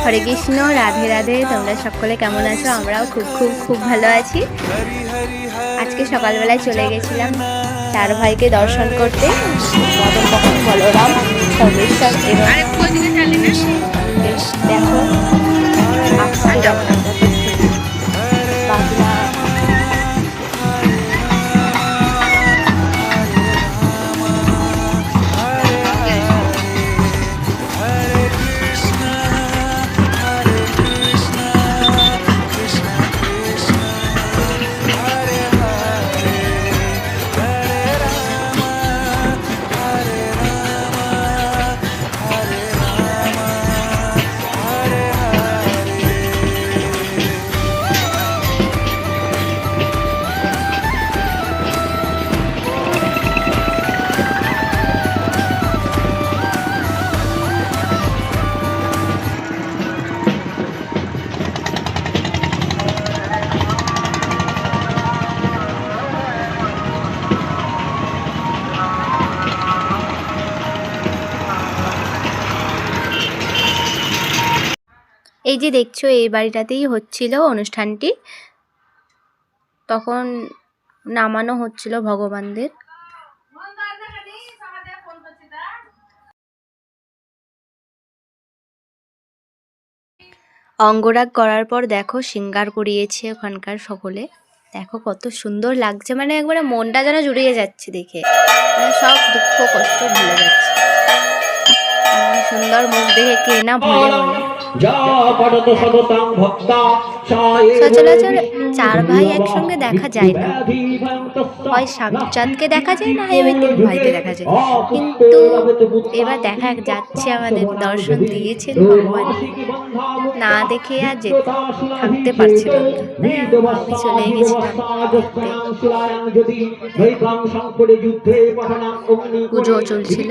হরে কৃষ্ণ, রাধে রাধে। তোমরা সকলে কেমন আছো? আমরাও খুব খুব খুব ভালো আছি। আজকে সকালবেলায় চলে গেছিলাম চার ভাইকে দর্শন করতে, মদন মোহন, বলরাম, সর্বেশ্বর এবং দেখো বাজনা। এই যে দেখছো, এই বাড়িটাতেই হচ্ছিল অনুষ্ঠানটি। তখন নামানো হচ্ছিল ভগবানদের। অঙ্গরাগ করার পর দেখো শৃঙ্গার করিয়েছে ওখানকার সকলে। দেখো কত সুন্দর লাগছে, মানে একবারে মনটা যেন জুড়িয়ে যাচ্ছে দেখে, মানে সব দুঃখ কষ্ট ভুলে যাচ্ছে। সুন্দর মুখ দেখে কে না ভুলে বলে। সচরাচর চার ভাই একসঙ্গে দেখা যায় না, হয় সামচাঁদকে দেখা যায়, না হয় ওই তিন ভাইকে দেখা যায়। কিন্তু এবার দেখা যাচ্ছে, আমাদের দর্শন দিয়েছেন ভগবান, না দেখে আর থাকতে পারছিলাম না, তাই আমি চলে গেছিলাম দেখতে। পুজো চলছিল।